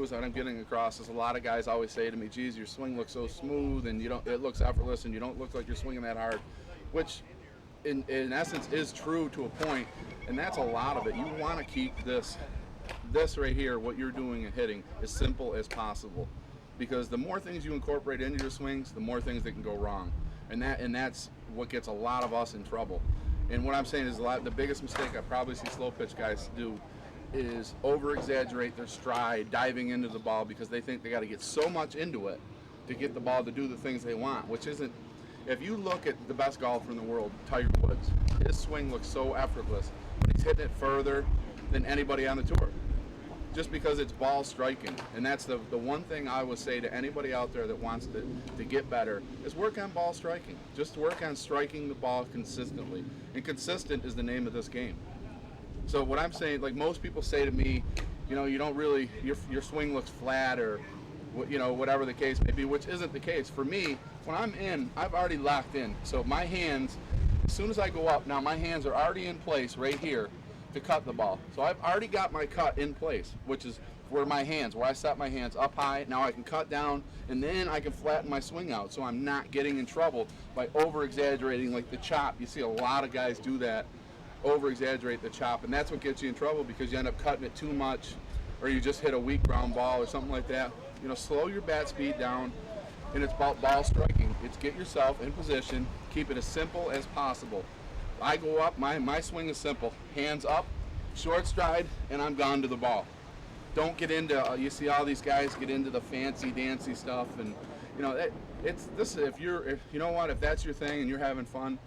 too is what I'm getting across is a lot of guys always say to me, geez, your swing looks so smooth and it looks effortless and you don't look like you're swinging that hard, which in essence is true to a point, and that's a lot of it. You want to keep this right here, what you're doing and hitting, as simple as possible, because the more things you incorporate into your swings, the more things that can go wrong, and that's what gets a lot of us in trouble. And what I'm saying is the biggest mistake I probably see slow pitch guys do is over exaggerate their stride diving into the ball because they think they got to get so much into it to get the ball to do the things they want, which isn't. If you look at the best golfer in the world, Tiger Woods, his swing looks so effortless, but he's hitting it further than anybody on the tour, just because it's ball striking. And that's the one thing I would say to anybody out there that wants to get better is work on ball striking. Just work on striking the ball consistently. And consistent is the name of this game. So what I'm saying, like most people say to me, you know, you don't really, your swing looks flat or, you know, whatever the case may be, which isn't the case. For me, when I'm in, I've already locked in. So my hands, as soon as I go up, now my hands are already in place right here to cut the ball. So I've already got my cut in place, which is where I set my hands up high. Now I can cut down and then I can flatten my swing out so I'm not getting in trouble by over exaggerating like the chop. You see a lot of guys do that, over exaggerate the chop, and that's what gets you in trouble because you end up cutting it too much or you just hit a weak ground ball or something like that. You know, slow your bat speed down, and it's about ball striking. It's get yourself in position, keep it as simple as possible. I go up, my swing is simple. Hands up, short stride, and I'm gone to the ball. Don't get into, you see all these guys get into the fancy dancy stuff, and you know, it's this, if you know what, if that's your thing and you're having fun,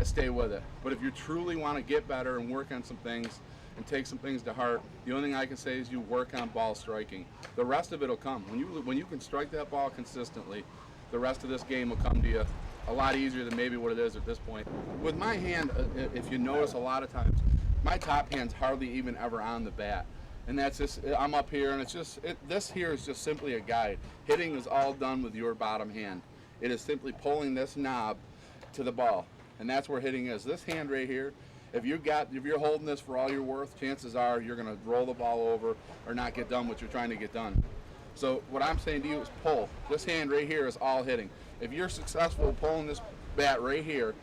stay with it. But if you truly want to get better and work on some things and take some things to heart, the only thing I can say is you work on ball striking. The rest of it will come. When you can strike that ball consistently, the rest of this game will come to you a lot easier than maybe what it is at this point. With my hand, if you notice a lot of times, my top hand's hardly even ever on the bat. And that's just, I'm up here and it's just, this here is just simply a guide. Hitting is all done with your bottom hand. It is simply pulling this knob to the ball. And that's where hitting is. This hand right here, if you're holding this for all you're worth, chances are you're going to roll the ball over or not get done what you're trying to get done. So what I'm saying to you is pull. This hand right here is all hitting. If you're successful pulling this bat right here,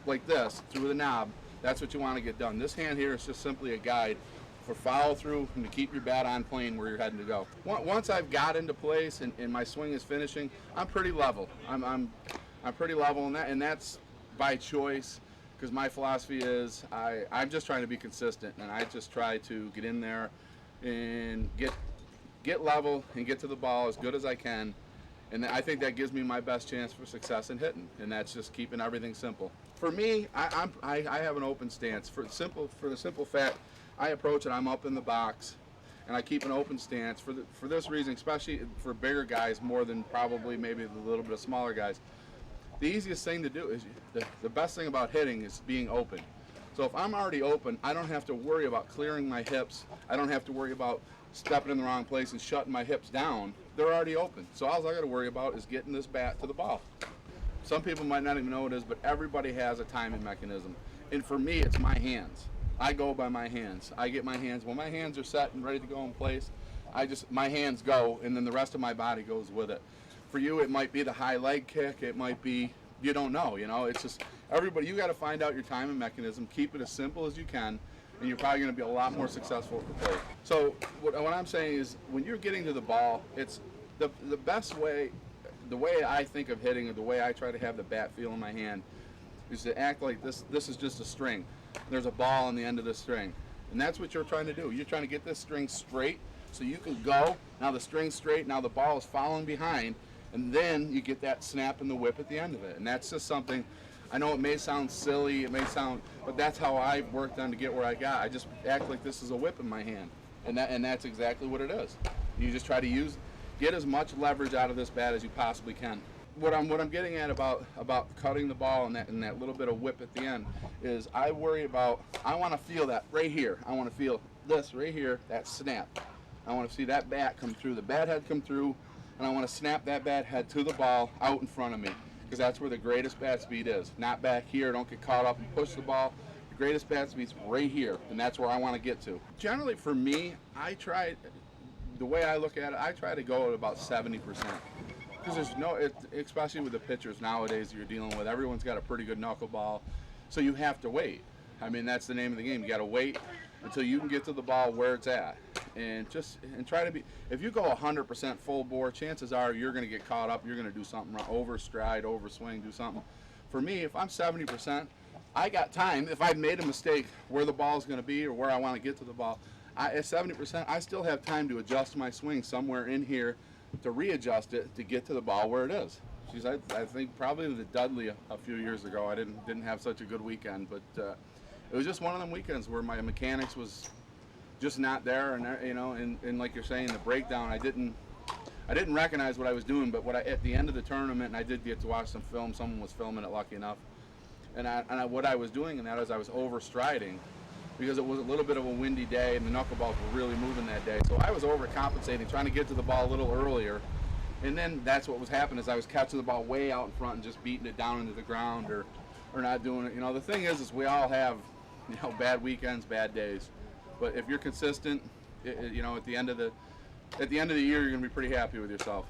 like this, through the knob, that's what you want to get done. This hand here is just simply a guide for follow through and to keep your bat on plane where you're heading to go. Once I've got into place and my swing is finishing, I'm pretty level. I'm pretty level, and that's by choice. Because my philosophy is I'm just trying to be consistent, and I just try to get in there and get level and get to the ball as good as I can, and I think that gives me my best chance for success in hitting, and that's just keeping everything simple. For me, I have an open stance for the simple fact I approach it. I'm up in the box, and I keep an open stance for this reason, especially for bigger guys more than probably maybe a little bit of smaller guys. The easiest thing to do is, the best thing about hitting is being open. So if I'm already open, I don't have to worry about clearing my hips. I don't have to worry about stepping in the wrong place and shutting my hips down. They're already open. So all I got to worry about is getting this bat to the ball. Some people might not even know what it is, but everybody has a timing mechanism. And for me, it's my hands. I go by my hands. I get my hands. When my hands are set and ready to go in place, my hands go, and then the rest of my body goes with it. For you, it might be the high leg kick. It might be, you don't know, it's just everybody, you got to find out your timing mechanism, keep it as simple as you can, and you're probably going to be a lot more successful at the plate. So what I'm saying is when you're getting to the ball, it's the best way, the way I think of hitting, or the way I try to have the bat feel in my hand, is to act like this is just a string. There's a ball on the end of the string, and that's what you're trying to do. You're trying to get this string straight so you can go. Now the string's straight, now the ball is following behind, and then you get that snap and the whip at the end of it. And that's just something, I know it may sound silly, but that's how I've worked on to get where I got. I just act like this is a whip in my hand. And that's exactly what it is. You just try to get as much leverage out of this bat as you possibly can. What I'm getting at about cutting the ball and that little bit of whip at the end is I want to feel that right here. I want to feel this right here, that snap. I want to see that bat come through, the bat head come through, and I want to snap that bat head to the ball out in front of me, because that's where the greatest bat speed is. Not back here. Don't get caught up and push the ball. The greatest bat speed's right here, and that's where I want to get to. Generally, for me, the way I look at it, I try to go at about 70%. Because there's no, especially with the pitchers nowadays you're dealing with, everyone's got a pretty good knuckleball, so you have to wait. I mean, that's the name of the game. You got to wait until you can get to the ball where it's at, and try to be. If you go 100% full bore, chances are you're going to get caught up. You're going to do something wrong, overstride, overswing, do something. For me, if I'm 70%, I got time. If I've made a mistake where the ball is going to be or where I want to get to the ball, at 70%, I still have time to adjust my swing somewhere in here to readjust it to get to the ball where it is. Geez, I think probably the Dudley a few years ago, I didn't have such a good weekend, but it was just one of them weekends where my mechanics was just not there, and you know, and like you're saying, the breakdown, I didn't recognize what I was doing, but at the end of the tournament, and I did get to watch some film. Someone was filming it, lucky enough, and what I was doing in that is I was overstriding because it was a little bit of a windy day and the knuckleballs were really moving that day. So I was overcompensating, trying to get to the ball a little earlier, and then that's what was happening is I was catching the ball way out in front and just beating it down into the ground or not doing it. You know, the thing is we all have, you know, bad weekends, bad days, but if you're consistent, you know, at the end of the year, you're going to be pretty happy with yourself.